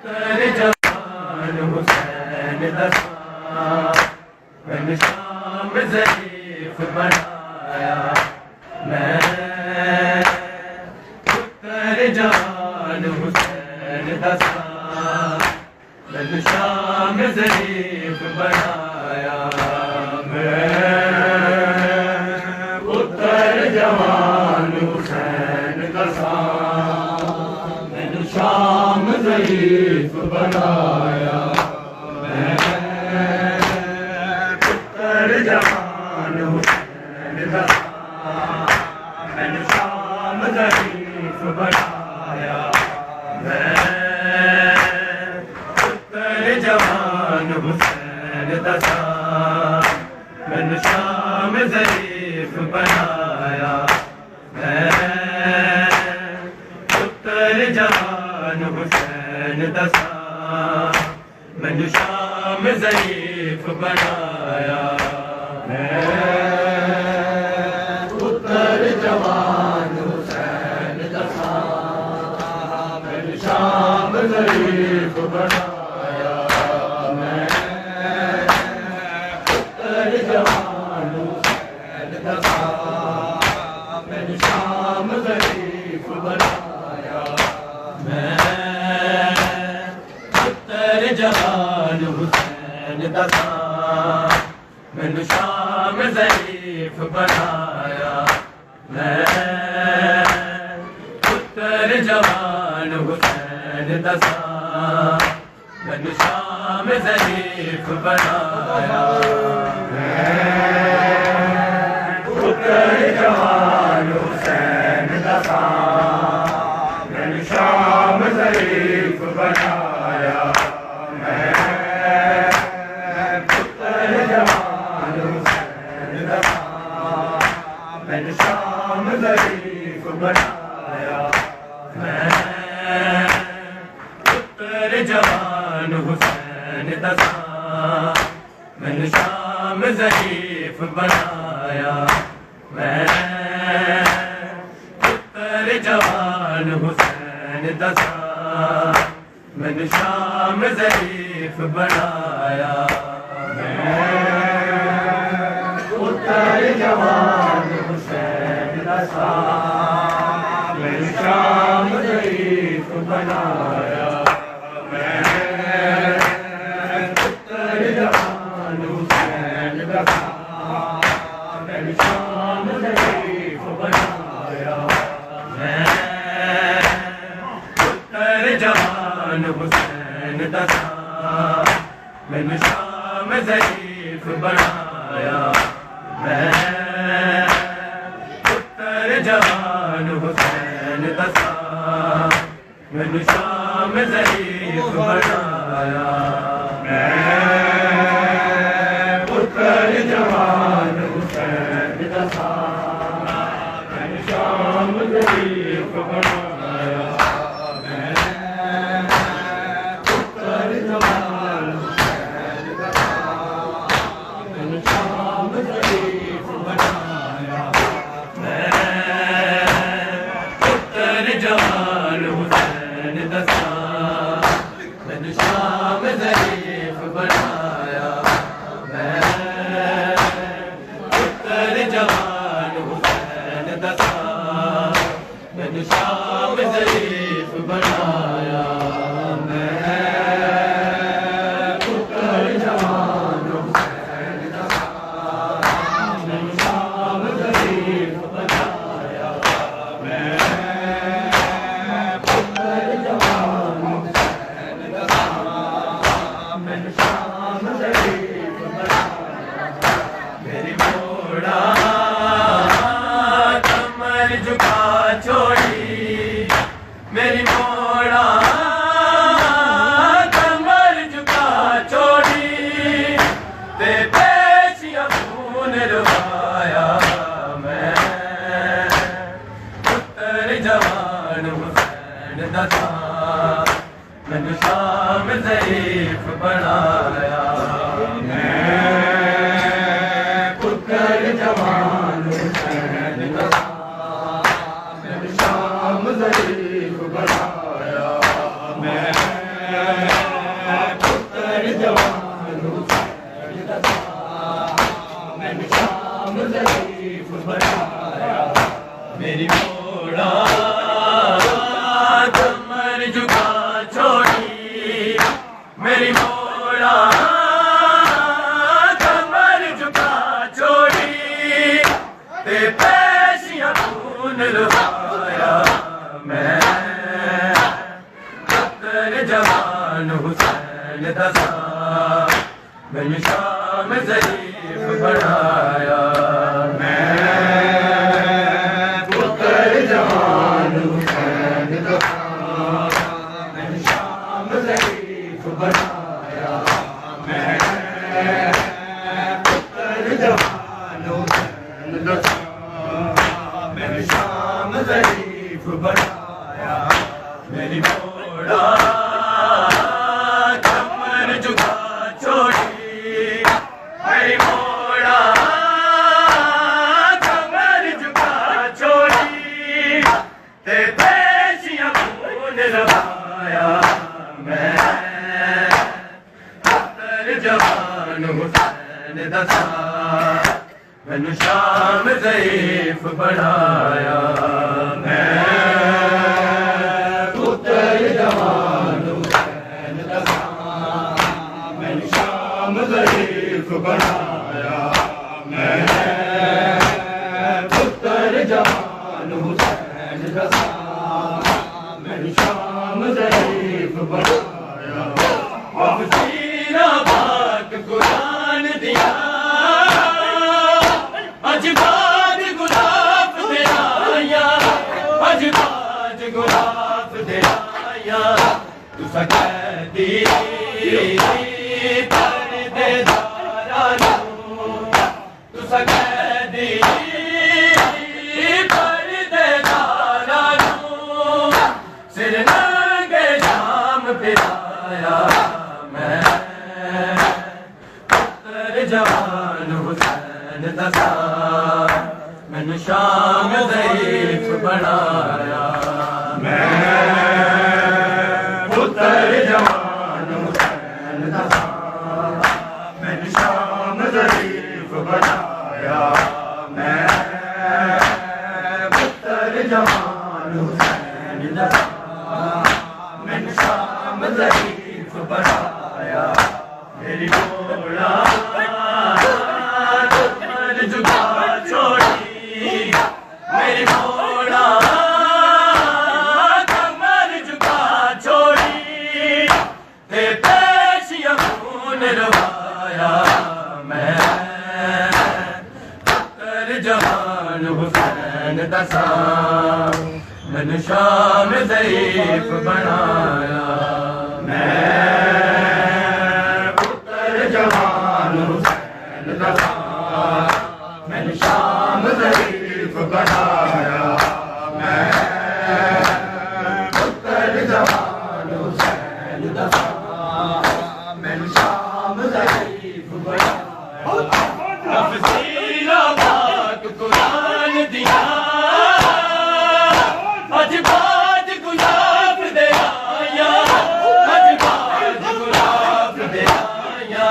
पुत्र जवान हुसैन दसा मैंने शाम ज़रीफ़ बनाया। मैं पुत्र जवान हुसैन दसा मैंने शाम ज़रीफ़ बनाया। मैं पुत्र जवान हुसैन दसा मैंने शाम ज़रीफ़ बनाया। मैं पुत्र जवान हुसैन दसा मैंने शाम ज़रीफ़ बनाया। मैं पुत्र जवान हुसैन दसा मैंने शाम ज़रीफ़ बनाया। मैं पुत्र जवान हुसैन दसा मैंने शाम ज़रीफ़ बनाया। मैं पुत्र जवान हुसैन दसा मैंने शाम ज़रीफ़ बनाया। मैं पुत्र जवान हुसैन दसा मैंने शाम ज़रीफ़ बनाया। मैं पुत्र जवान हुसैन दसा मैंने शाम ज़रीफ़ बनाया। मैं पुत्र जवान हुसैन दसा मैंने शाम ज़रीफ़ बनाया। मैं पुत्र जवान हुसैन दसा मैंने शाम ज़रीफ़ बनाया। मैं पुत्र जवान हुसैन दसा मैंने शाम ज़रीफ़ बनाया। मैं पुत्र जवान हुसैन दसा मैंने शाम ज़रीफ़ बनाया। मैं पुत्र जवान हुसैन दसा मैंने शाम ज़रीफ़ बनाया। मैं पुत्र जवान हुसैन दसा मैंने शाम ज़रीफ़ बनाया। मैं पुत्र जवान हुसैन दसा मैंने शाम ज़रीफ़ बनाया। मैं पुत्र जवान हुसैन दसा मैंने शाम ज़रीफ़ बनाया। मैं पुत्र जवान हुसैन दसा मैंने शाम ज़रीफ़ बनाया। मैं पुत्र जवान हुसैन दसा मैंने शाम ज़रीफ़ बनाया। मैं पुत्र जवान हुसैन दसा मैंने शाम ज़रीफ़ बनाया। मैं पुत्र जवान हुसैन दसा मैंने शाम ज़रीफ़ बनाया। मैं पुत्र जवान हुसैन दसा मैंने शाम ज़रीफ़ बनाया। मैं पुत्र जवान हुसैन दसा मैंने शाम ज़रीफ़ बनाया। मैं पुत्र जवान हुसैन दसा मैंने शाम ज़रीफ़ बनाया। मेरी मोड़ा कमर झुका छोड़ी मेरी मोड़ा कमर झुका छोड़ी ते पेशिया खून रुवाया। मैं पुत्र जवान हुसैन दसा मैंने शाम ज़रीफ़ बनाया। मैं पुत्र जवान हुसैन दसा मैंने शाम ज़रीफ़ बनाया। मैं पुत्र जवान हुसैन दसा मैंने शाम ज़रीफ़ बनाया मेरी मोड़ा कमर झुका छोड़ी मेरी मोड़ा कमर झुका छोड़ी ते पेशियां खून लुभाया मैं पुत्र जवान हुसैन दसा मैंने शाम ज़रीफ़ बनाया मैं पुत्र जवान हुसैन दसा मैंने शाम ज़रीफ़ बनाया मैं पुत्र जवान हुसैन दसा मैंने शाम ज़रीफ़ बनाया मेरी मोड़ा कमर झुका छोड़ी मेरी मोड़ा कमर झुका छोड़ी ते पेशियां खून लुभाया मैं पुत्र जवान हुसैन दसा मैंने शाम ज़रीफ़ बनाया मैं पुत्र जवान हुसैन दसा मैंने शाम ज़रीफ़ बनाया मैं पुत्र जवान हुसैन दसा मैंने शाम ज़रीफ़ बनाया अब सीना पाक कुरान दिया अजबाद गुलाब दे आया अजबाद गुलाब दे आया तुसा कहदी पर्दे दारा तुसा कहदी पर्दे दारा सिर नंगे शाम फिराया मैं पुत्र जवान हुसैन दसा मैंने शाम ज़रीफ़ बनाया मैं पुत्र जवान हुसैन दसा मैंने शाम ज़रीफ़ बनाया मैं पुत्र जवान हुसैन दसा मैंने शाम ज़रीफ़ बनाया मेरी मोड़ा कमर झुका छोड़ी मेरी मोड़ा कमर झुका छोड़ी ते पेशियां खून लुभाया मैं पुत्र जवान हुसैन दसा मैंने शाम ज़रीफ़ बनाया मैं पुत्र जवान हुसैन दसा मैंने शाम ज़रीफ़ बनाया मैं पुत्र जवान हुसैन दसा मैंने शाम ज़रीफ़ बनाया तफ़सीला पाक कुरान दिया अजबाद गुलाब दे आया अजबाद गुलाब दे आया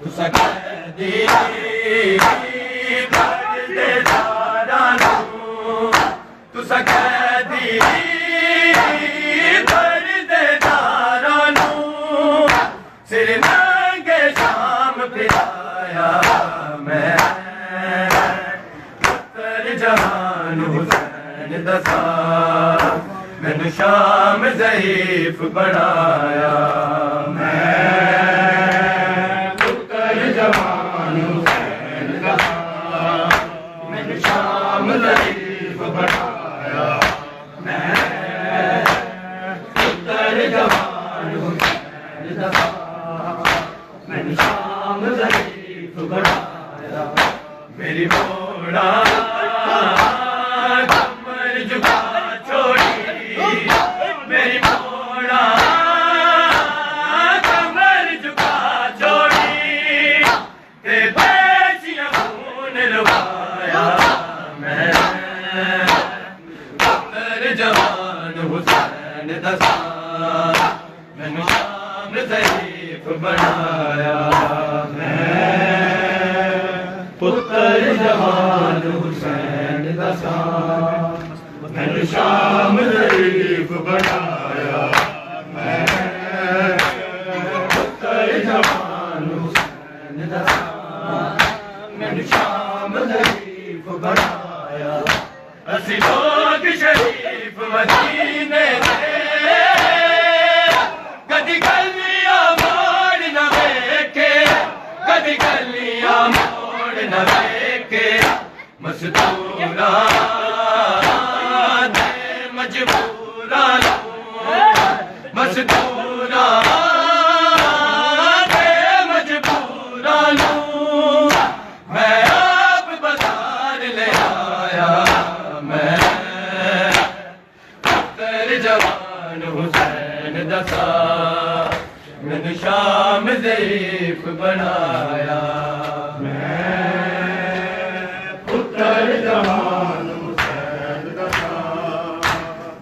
तुसा कहदी पर्दे दारा तुसा कहदी पर्दे दारा सिर नंगे शाम फिराया मैं पुत्र जवान हुसैन दसा मैंने शाम ज़रीफ़ बनाया मैं पुत्र जवान हुसैन दसा मैंने शाम ज़रीफ़ बनाया मैं पुत्र जवान हुसैन दसा मैंने शाम ज़रीफ़ बनाया मेरी मोड़ा कमर झुका छोड़ी मेरी मोड़ा कमर झुका छोड़ी ते पेशियां खून लुभाया मैं पुत्र जवान हुसैन दसा मैंने शाम ज़ईफ़ बनाया मैं पुत्र जवान हुसैन दा मैंने शाम ज़ईफ़ बनाया मैं पुत्र जवान हुसैन दा मैंने शाम ज़ईफ़ बनाया असी लोग शरीफ मदीने दे कदी गलियां मोड़ न वेखे कदी गलियां मोड़ न वेखे मजदूरा दे मजबूरा मजदूरा दे मजबूरा मैं आप बाजार ले आया मैं पुत्र जवान हुसैन दसा मैंने शाम ज़ईफ़ बनाया मैं पुत्र जवान हुसैन दसा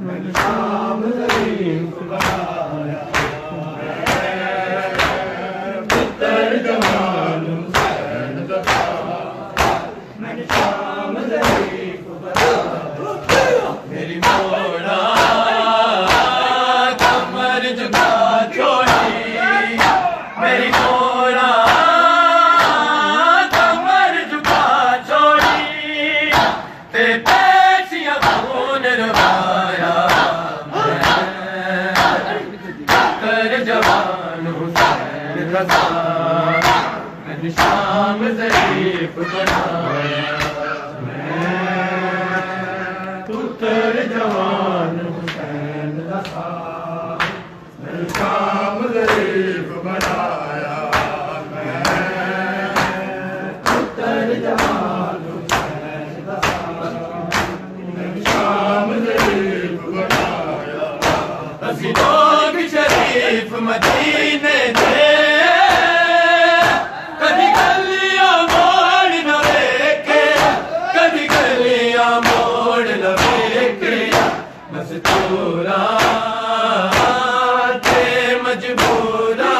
मैंने शाम ज़ईफ़ बनाया पुत्र जवान हुसैन दसा मैंने शाम ज़ईफ़ बनाया मेरी मोड़ा कमर झुका छोड़ी मेरी मोड़ा कमर झुका छोड़ी ते पेशियां खून रवाया कर जवान हुसैन रज़ा मैंने शाम ज़ईफ़ बनाया पुत्र जवान हुसैन रज़ा मैंने शाम ज़ईफ़ बनाया मैं पुत्र जवान हुसैन रज़ा मैंने शाम ज़ईफ़ बनाया असी लोग शरीफ मदीने दे कदी गलियां मोड़ न वेखे कदी गलियां मोड़ न वेखे मजदूरा ते मजबूरा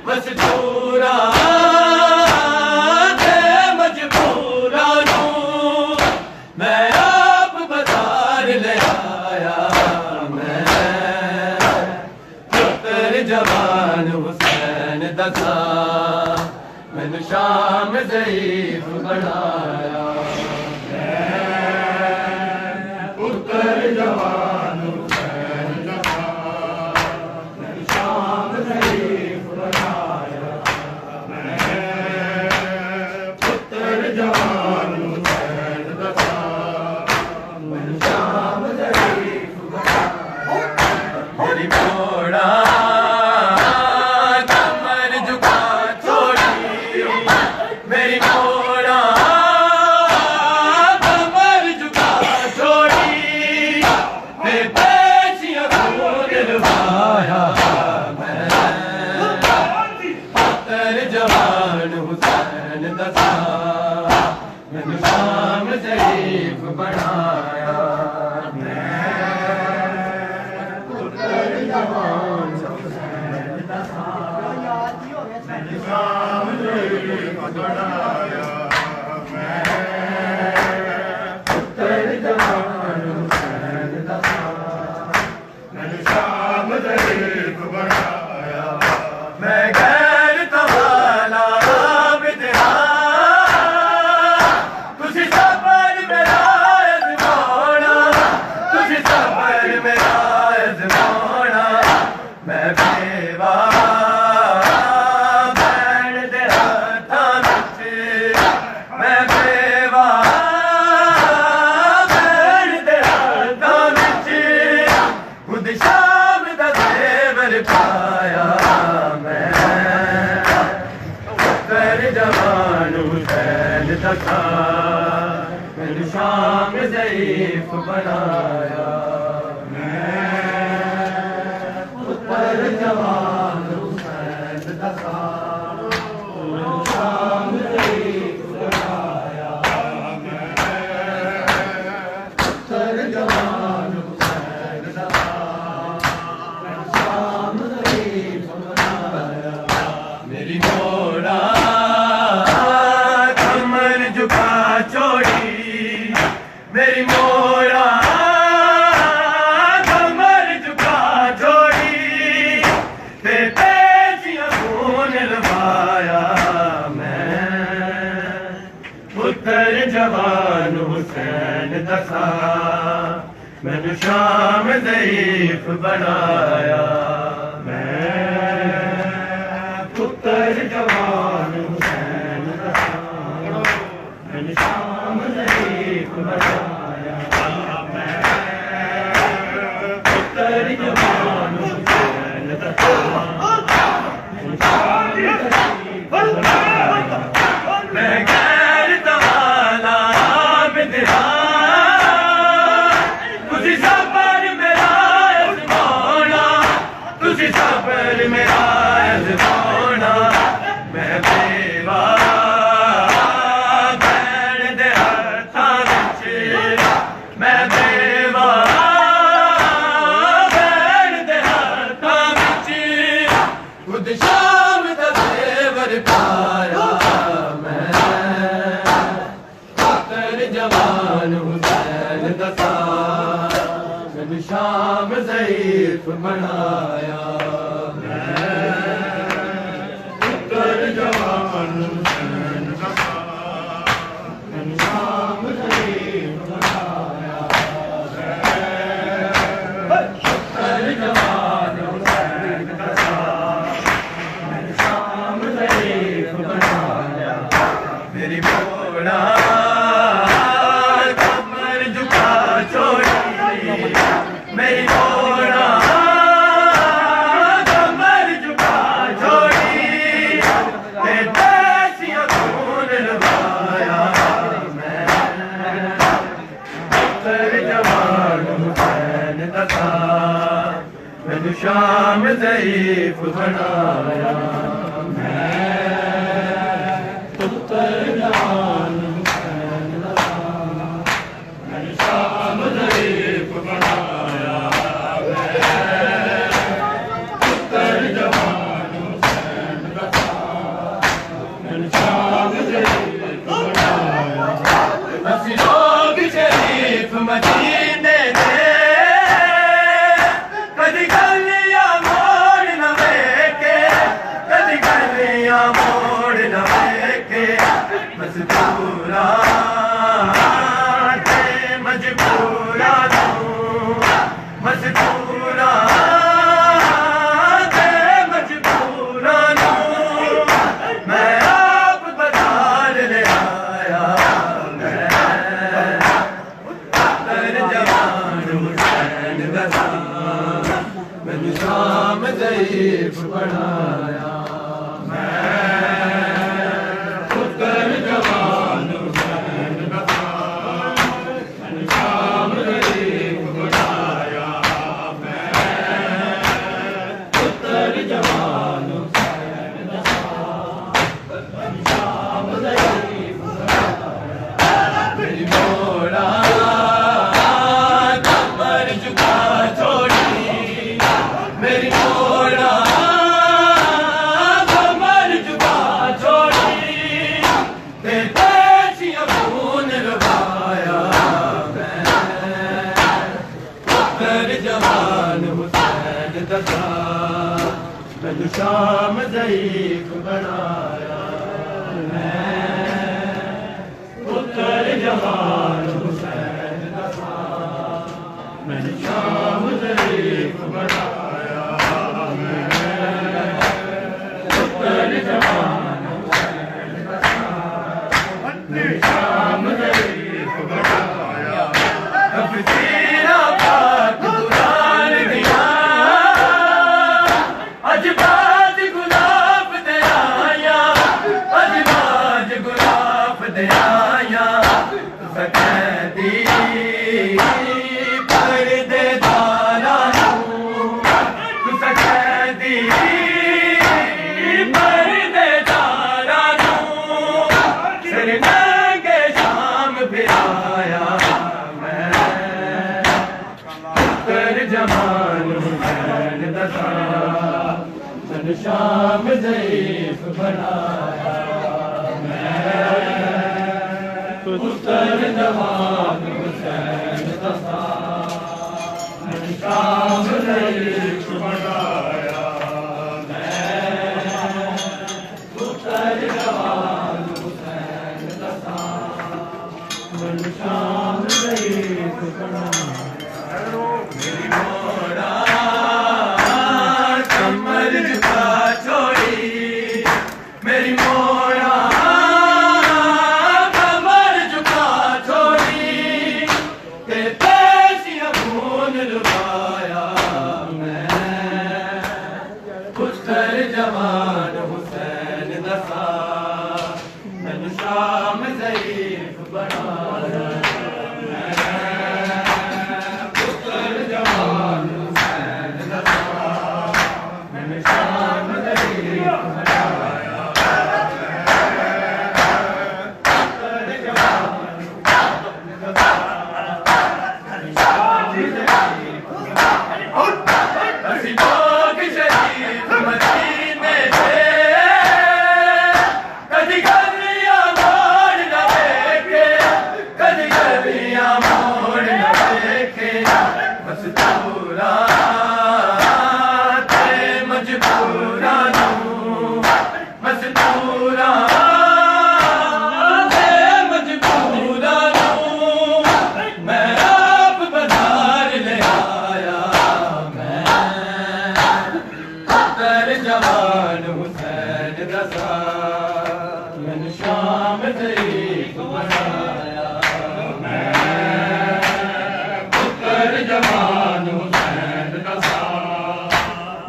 मजदूरा ते मजबूरा मैं आप बाजार ले आया मैं पुत्र जवान हुसैन दसा मैंने शाम ज़ईफ़ बनाया पुत्र जवान हुसैन दसा मैंने शाम ज़ईफ़ बनाया पुत्र जवान हुसैन दसा मैंने शाम ज़ईफ़ बनाया मेरी मोड़ा कमर झुका छोड़ी मेरी मोड़ा कमर झुका छोड़ी ते पेशियां खून रवाया मैं पुत्र जवान हुसैन दसा मैंने शाम ज़ईफ़ बनाया पुत्र जवान हुसैन दसा मैंने शाम ज़ईफ़ बनाया पुत्र जवान हुसैन दसा मैंने शाम ज़ईफ़ बनाया मैं गैर तवाला बिदहा तुझे सबर मेरा अज़माना तुझे सबर मेरा अज़माना मैं बेवा भैन दे हत्थां विच मैं बेवा भैन दे हत्थां विच खुद शाम दा ज़ेवर पाया मैं पुत्र जवान हुसैन दसा मैंने शाम ज़ईफ़ बनाया मैं पुत्र जवान हुसैन दसा मैंने शाम ज़ईफ़ बनाया मैं पुत्र जवान हुसैन दसा मैंने शाम ज़ईफ़ मेरी मोड़ा कमर झुका छोड़ी, मेरी मोड़ा कमर झुका छोड़ी, तेरे जिया खून लवाया मैं, पुत्र जवान हुसैन दसा मैनू शाम ज़ईफ़ बनाया मैं, पुत्र जवान हुसैन दसा मैनू शाम ज़ईफ़ बनाया मैं, पुत्र जवान हुसैन दसा मैनू शाम ज़ईफ़ बनाया मैं, गैरत वाला बिदरा सबर मेरा अज़माना, मैं बेवा भैन दे हत्थां विच, मैं बेवा भैन दे हत्थां विच, खुद शाम दा ज़ेवर पाया मैं, पुत्र जवान हुसैन दसा मैनू शाम ज़ईफ़ बनाया मेरी मोड़ा कमर झुका छोड़ी, मेरी मोड़ा कमर झुका छोड़ी, तेरे जिया खून लवाया मैं, पुत्र जवान हुसैन दसा मैनू शाम ज़ईफ़ बनाया मैं, पुत्र जवान हुसैन दसा मैनू शाम ज़ईफ़ बनाया मैं, पुत्र जवान हुसैन दसा मैनू शाम ज़ईफ़ बनाया, असीं लोग शरीफ मदीने दे कदी गलियां मोड़ न वेखे, कदी गलियां मोड़ न वेखे, मजबूरा ते मजबूरा तू, मजबूरा ते मजबूरा तू, मैं आप बदल ले आया मैं, पुत्र जवान हुसैन दसा मैनू शाम ज़ईफ़ बनाया मैं, पुत्र जवान हुसैन दसा मैनू शाम ज़ईफ़ बनाया मैं, पुत्र जवान हुसैन दसा मैनू शाम ज़ईफ़ बनाया, मेरी मोड़ा कमर झुका छोड़ी, मेरी मोड़ा कमर झुका छोड़ी, तेरे जिया खून लवाया मैं, पुत्र जवान हुसैन दसा मैनू शाम ज़ईफ़ बनाया मैं, पुत्र जवान हुसैन दसा मैनू शाम ज़ईफ़ बनाया मैं, पुत्र जवान हुसैन दसा मैनू शाम ज़ईफ़ बनाया, तफसीरा पाक कुरान दिया अज बाज गुलाब दे आया, अज बाज गुलाब दे आया, सकैदी पर्दे दारा तू, सकैदी पर्दे दारा सिर नंगे शाम फिराया मैं, पुत्र जवान हुसैन दसा मैनू शाम ज़ईफ़ बनाया पुत्र जवान हुसैन दा मैनू शाम ज़ईफ़ बनाया पुत्र जवान हुसैन दा मैनू शाम ज़ईफ़ बनाया मेरी मोरा कमर झुका छोड़ी मेरी मोरा कमर झुका छोड़ी ते पैसियां खून लुटाया मैं पुत्र जवान हुसैन दसा मैनू शाम ज़ईफ़ बनाया जवान हुसैन दसा मैनू शाम ज़ईफ़ बनाया पुत्र जवान हुसैन दसा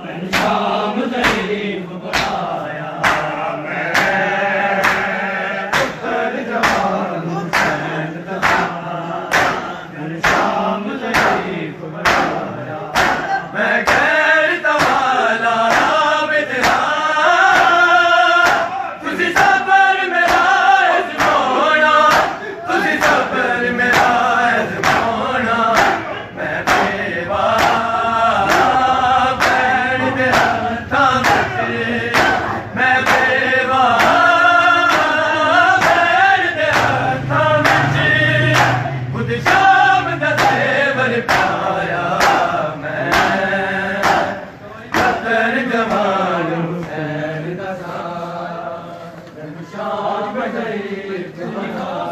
मैनू शाम ज़ईफ़ बनाया पुत्र जवान हुसैन दसा मैनू शाम ज़ईफ़ बनाया मैं जवान हुसैन दा शाम ज़ईफ़ बनाया